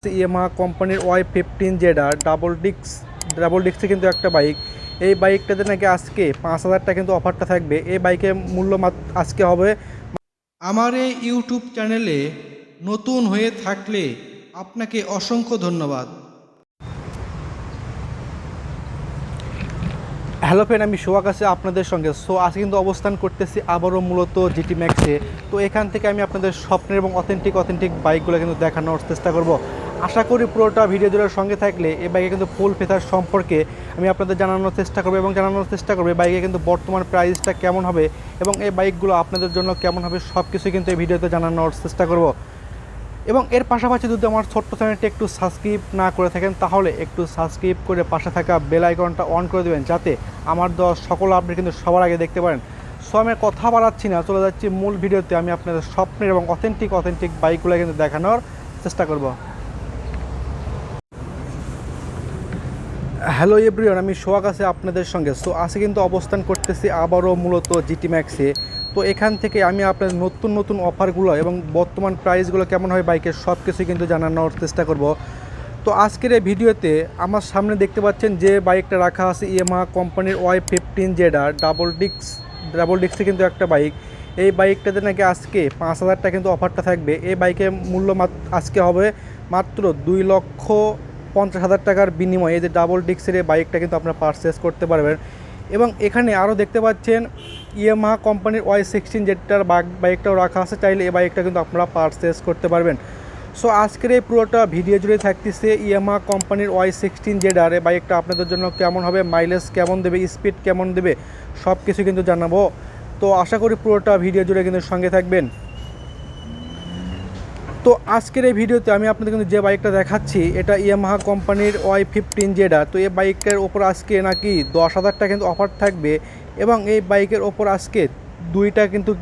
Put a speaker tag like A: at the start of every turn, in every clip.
A: Yamaha কোম্পানির Y15 double ডিক্সে কিন্তু একটা বাইক। এই বাইকটাতে নাকি আজকে 5,000 টাকা কিন্তু অফারটা থাকবে। এই বাইকের মূল্য আজকে হবে। আমার এই ইউটিউব চ্যানেলে নতুন হয়ে থাকলে আপনাকে অসংখ্য ধন্যবাদ। হ্যালো ফ্রেন্ড, আমি সোহাগ আছি আপনাদের সঙ্গে। আজকে কিন্তু অবস্থান করতেছি আবারও মূলত জিটি ম্যাক্সে। তো এখান থেকে আমি আপনাদের স্বপ্নের এবং অথেন্টিক বাইকগুলো কিন্তু দেখানোর চেষ্টা করব। আশা করি পুরোটা ভিডিও জুড়ে সঙ্গে থাকলে এই বাইকে কিন্তু ফুল ফিচার সম্পর্কে আমি আপনাদের জানানোর চেষ্টা করবো এবং এই বাইকে কিন্তু বর্তমান প্রাইসটা কেমন হবে এবং এই বাইকগুলো আপনাদের জন্য কেমন হবে সব কিছু কিন্তু এই ভিডিওতে জানানোর চেষ্টা করব। এবং এর পাশাপাশি যদি আমার ছোট্ট চ্যানেলটি একটু সাবস্ক্রাইব না করে থাকেন তাহলে একটু সাবস্ক্রাইব করে পাশে থাকা বেল আইকনটা অন করে দেবেন, যাতে আমার দেওয়া সকল আপডেট কিন্তু সবার আগে দেখতে পারেন। আমি কথা বাড়াচ্ছি না, চলে যাচ্ছি মূল ভিডিওতে। আমি আপনাদের স্বপ্নের এবং অথেন্টিক বাইকগুলো কিন্তু দেখানোর চেষ্টা করব। হ্যালো এভরিওয়ান, আমি সোহাগ আছি আপনাদের সঙ্গে। আজকে কিন্তু অবস্থান করতেছি আবারও মূলত জিটি ম্যাক্সে। তো এখান থেকে আমি আপনাদের নতুন অফারগুলো এবং বর্তমান প্রাইসগুলো কেমন হয় বাইকের সব কিছু কিন্তু জানানোর চেষ্টা করব। তো আজকের এই ভিডিওতে আমার সামনে দেখতে পাচ্ছেন যে বাইকটা রাখা আছে ইয়ামাহা কোম্পানির Y15 ডাবল ডিক্সে কিন্তু একটা বাইক। এই বাইকটাতে নাকি আজকে 5,000 টাকা কিন্তু অফারটা থাকবে। এই বাইকের মূল্য আজকে হবে মাত্র 2,50,000 টাকার বিনিময়ে এই যে ডাবল ডিক্সের এই বাইকটা কিন্তু আপনারা পারচেস করতে পারবেন। এবং এখানে আরও দেখতে পাচ্ছেন ইয়ামাহা কোম্পানির Y16 যেটার বাইকটাও রাখা আছে, চাইলে এই বাইকটা কিন্তু আপনারা পারচেস করতে পারবেন। আজকের এই পুরোটা ভিডিও জুড়ে থাকতেছে ইয়ামাহা কোম্পানির Y16 এই বাইকটা আপনাদের জন্য কেমন হবে, মাইলেজ কেমন দেবে, স্পিড কেমন দেবে, সব কিছু কিন্তু জানাবো। তো আশা করি পুরোটা ভিডিও জুড়ে কিন্তু সঙ্গে থাকবেন। তো আজকের এই ভিডিওতে আমি আপনাদের কিন্তু যে বাইকটা দেখাচ্ছি এটা ইয়ামাহা কোম্পানির Y15। তো এই বাইকের ওপর আজকে নাকি 10,000 টাকা কিন্তু অফার থাকবে এবং এই বাইকের ওপর আজকে দুইটা কিন্তু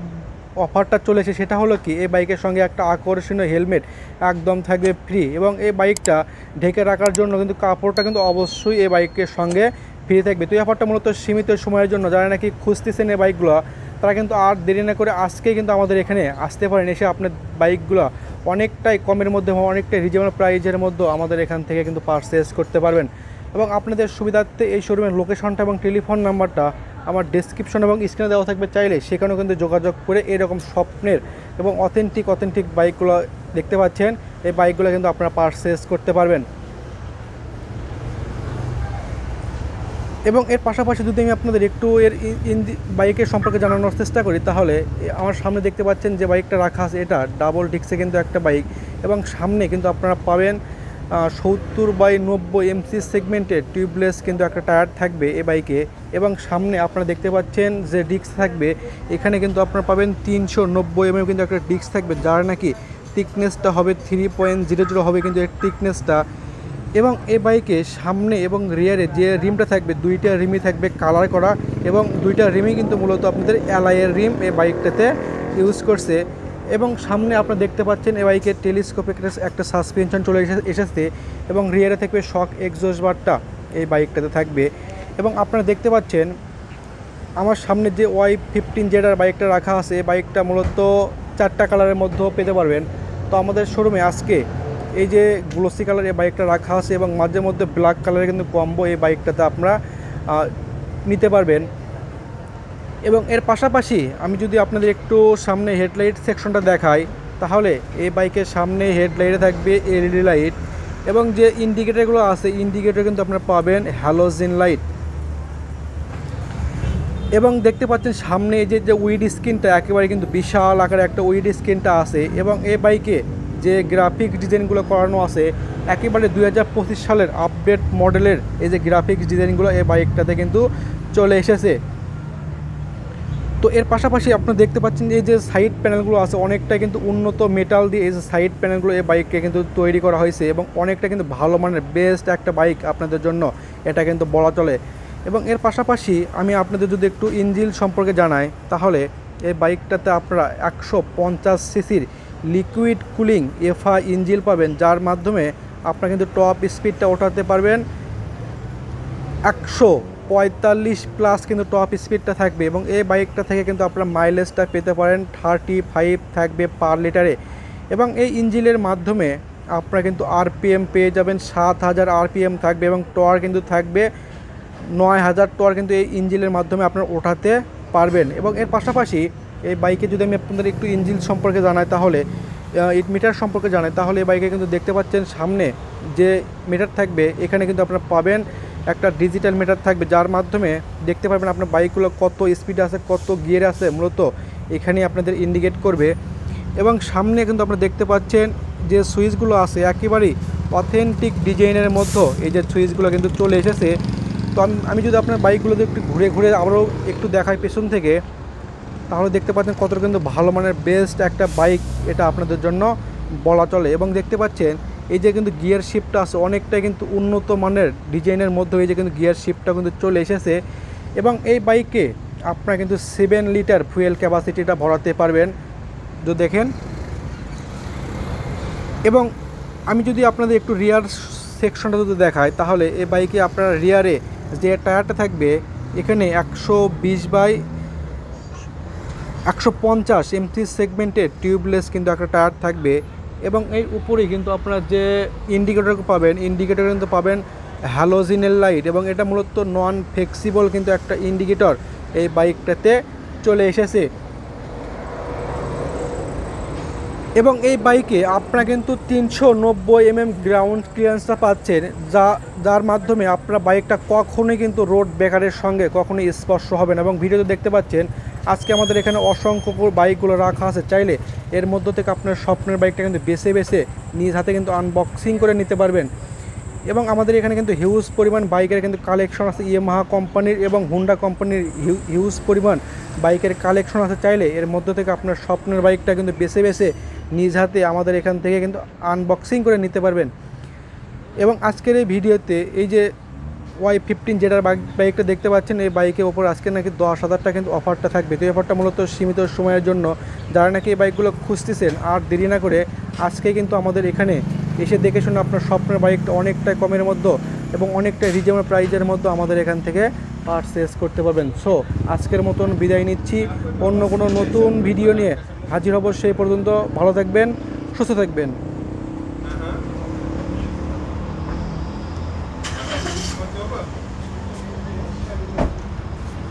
A: অফারটা চলেছে। সেটা হলো কি, এই বাইকের সঙ্গে একটা আকর্ষণীয় হেলমেট একদম থাকবে ফ্রি এবং এই বাইকটা ঢেকে রাখার জন্য কিন্তু কাপড়টা কিন্তু অবশ্যই এই বাইকের সঙ্গে ফ্রি থাকবে। তো এই অফারটা মূলত সীমিত সময়ের জন্য, যারা নাকি খুঁজতেছেন এই বাইকগুলো তারা কিন্তু আর দেরি না করে আজকেই কিন্তু আমাদের এখানে আসতে পারেন। এসে আপনার বাইকগুলো অনেকটাই কমের মধ্যে, অনেকটাই রিজনেবল প্রাইজের মধ্যে আমাদের এখান থেকে কিন্তু পারচেস করতে পারবেন। এবং আপনাদের সুবিধার্থে এই শোরুমের লোকেশনটা এবং টেলিফোন নাম্বারটা আমার ডেসক্রিপশন এবং স্ক্রিনে দেওয়া থাকবে, চাইলে সেখানেও কিন্তু যোগাযোগ করে এরকম স্বপ্নের এবং অথেন্টিক বাইকগুলো দেখতে পাচ্ছেন, এই বাইকগুলো কিন্তু আপনারা পারচেস করতে পারবেন। এবং এর পাশাপাশি যদি আমি আপনাদের একটু বাইকের সম্পর্কে জানানোর চেষ্টা করি, তাহলে আমার সামনে দেখতে পাচ্ছেন যে বাইকটা রাখা আছে এটা ডাবল ডিক্সে কিন্তু একটা বাইক এবং সামনে কিন্তু আপনারা পাবেন 70/90 MC সেগমেন্টের টিউবলেস কিন্তু একটা টায়ার থাকবে এই বাইকে। এবং সামনে আপনারা দেখতে পাচ্ছেন যে ডিস্ক থাকবে, এখানে কিন্তু আপনারা পাবেন 390 mm কিন্তু একটা ডিস্ক থাকবে, যার নাকি থিকনেসটা হবে 3.00 হবে কিন্তু এর থিকনেসটা। এবং এই বাইকে সামনে এবং রিয়ারে যে রিমটা থাকবে, দুইটা রিমই থাকবে কালার করা এবং দুইটা রিমই কিন্তু মূলত আপনাদের অ্যালয়ের রিম এই বাইকটাতে ইউজ করছে। এবং সামনে আপনারা দেখতে পাচ্ছেন এই বাইকের টেলিস্কোপিক একটা সাসপেনশন চলে এসেছে এবং রিয়ারে থাকবে শক এক্সজস্ট বারটা এই বাইকটাতে থাকবে। এবং আপনারা দেখতে পাচ্ছেন আমার সামনে যে Y15 বাইকটা রাখা আছে, এই বাইকটা মূলত 4টা কালারের মধ্যেও পেতে পারবেন। তো আমাদের শোরুমে আজকে এই যে গ্লোসি কালার এই বাইকটা রাখা আছে এবং মাঝে মধ্যে ব্ল্যাক কালারের কিন্তু কম্বো এই বাইকটাতে আপনারা নিতে পারবেন। এবং এর পাশাপাশি আমি যদি আপনাদের একটু সামনে হেডলাইট সেকশনটা দেখাই, তাহলে এই বাইকের সামনে হেডলাইটে থাকবে LED লাইট এবং যে ইন্ডিকেটরগুলো আছে ইন্ডিকেটর কিন্তু আপনারা পাবেন হ্যালোজেন লাইট। এবং দেখতে পাচ্ছেন সামনে এই যে উইড স্ক্রিনটা একেবারে কিন্তু বিশাল আকারে একটা উইড স্ক্রিনটা আছে এবং এই বাইকে যে গ্রাফিক্স ডিজাইনগুলো করানো আছে একেবারে 2025 সালের আপডেট মডেলের এই যে গ্রাফিক্স ডিজাইনগুলো এই বাইকটাতে কিন্তু চলে এসেছে। তো এর পাশাপাশি আপনারা দেখতে পাচ্ছেন এই যে সাইড প্যানেলগুলো আছে অনেকটা কিন্তু উন্নত মেটাল দিয়ে এই যে সাইড প্যানেলগুলো এই বাইককে কিন্তু তৈরি করা হয়েছে এবং অনেকটা কিন্তু ভালো মানের বেস্ট একটা বাইক আপনাদের জন্য এটা কিন্তু বলা চলে। এবং এর পাশাপাশি আমি আপনাদের যদি একটু ইঞ্জিন সম্পর্কে জানাই, তাহলে এই বাইকটাতে আপনারা 150 সিসির লিকুইড কুলিং FI ইঞ্জিন পাবেন, যার মাধ্যমে আপনারা কিন্তু টপ স্পিডটা ওঠাতে পারবেন 145+ কিন্তু টপ স্পিডটা থাকবে। এবং এই বাইকটা থেকে কিন্তু আপনারা মাইলেজটা পেতে পারেন 35 থাকবে পার লিটারে। এবং এই ইঞ্জিনের মাধ্যমে আপনারা কিন্তু আরপিএম পেয়ে যাবেন 7000 আরপিএম থাকবে এবং টর কিন্তু থাকবে 9000 টর কিন্তু এই ইঞ্জিনের মাধ্যমে আপনারা ওঠাতে পারবেন। এবং এর পাশাপাশি এই বাইকে যদি আমি আপনাদের একটু ইঞ্জিন সম্পর্কে জানাই তাহলে মিটার সম্পর্কে জানাই তাহলে এই বাইকে কিন্তু দেখতে পাচ্ছেন সামনে যে মিটার থাকবে এখানে কিন্তু আপনারা পাবেন একটা ডিজিটাল মিটার থাকবে, যার মাধ্যমে দেখতে পারবেন আপনার বাইকগুলো কত স্পিড আছে, কত গিয়ার আছে, মূলত এখানে আপনাদের ইন্ডিকেট করবে। এবং সামনে কিন্তু আপনারা দেখতে পাচ্ছেন যে সুইচগুলো আছে একেবারেই অথেন্টিক ডিজাইনের মধ্যে এই যে সুইচগুলো কিন্তু চলে এসেছে। তো আমি যদি আপনার বাইকগুলোতে একটু ঘুরে ঘুরে আবারও একটু দেখাই পেছন থেকে, তাহলে দেখতে পাচ্ছেন কতটা কিন্তু ভালো মানের বেস্ট একটা বাইক এটা আপনাদের জন্য বলা চলে। এবং দেখতে পাচ্ছেন এই যে কিন্তু গিয়ার শিফটটা আছে অনেকটাই কিন্তু উন্নত মানের ডিজাইনের মধ্যে এই যে কিন্তু গিয়ার শিফটটা কিন্তু চলে এসেছে। এবং এই বাইকে আপনারা কিন্তু 7 লিটার ফুয়েল ক্যাপাসিটিটা ভরাতে পারবেন যদি দেখেন। এবং আমি যদি আপনাদের একটু রিয়ার সেকশনটা যদি দেখাই তাহলে এই বাইকে আপনার রিয়ারে যে টায়ারটা থাকবে এখানে 120/150 M3 সেগমেন্টের টিউবলেস কিন্তু একটা টায়ার থাকবে। এবং এই উপরেই কিন্তু আপনারা যে ইন্ডিকেটর পাবেন, ইন্ডিকেটর কিন্তু পাবেন হ্যালোজিনের লাইট, এবং এটা মূলত নন ফ্লেক্সিবল কিন্তু একটা ইন্ডিকেটর এই বাইকটাতে চলে এসেছে। এবং এই বাইকে আপনারা কিন্তু 390 mm গ্রাউন্ড ক্লিয়ারেন্সটা পাচ্ছেন, যার মাধ্যমে আপনার বাইকটা কখনোই কিন্তু রোড ব্রেকারের সঙ্গে কখনোই স্পর্শ হবে না। এবং ভিডিওতে দেখতে পাচ্ছেন আজকে আমাদের এখানে অসংখ্য বাইকগুলো রাখা আছে, চাইলে এর মধ্য থেকে আপনার স্বপ্নের বাইকটা কিন্তু বেছে বেছে নিজ হাতে কিন্তু আনবক্সিং করে নিতে পারবেন। এবং আমাদের এখানে কিন্তু হিউজ পরিমাণ বাইকের কিন্তু কালেকশন আছে, ইয়ামাহা কোম্পানির এবং হুন্ডা কোম্পানির হিউজ পরিমাণ বাইকের কালেকশন আছে, চাইলে এর মধ্য থেকে আপনার স্বপ্নের বাইকটা কিন্তু বেছে বেছে নিজ হাতে আমাদের এখান থেকে কিন্তু আনবক্সিং করে নিতে পারবেন। এবং আজকের এই ভিডিওতে এই যে Y15 যেটার বাইকটা দেখতে পাচ্ছেন এই বাইকের ওপর আজকে নাকি 10,000 টাকা কিন্তু অফারটা থাকবে। তো এই অফারটা মূলত সীমিত সময়ের জন্য, যারা নাকি এই বাইকগুলো খুঁজতেছেন আর দেরি না করে আজকে কিন্তু আমাদের এখানে এসে দেখে শুনে আপনার স্বপ্নের বাইকটা অনেকটাই কমের মধ্যে এবং অনেকটাই রিজনেবল প্রাইজের মধ্যে আমাদের এখান থেকে পারচেজ করতে পারবেন। সো আজকের মতন বিদায় নিচ্ছি, অন্য কোনো নতুন ভিডিও নিয়ে হাজির হব। সেই পর্যন্ত ভালো থাকবেন, সুস্থ থাকবেন।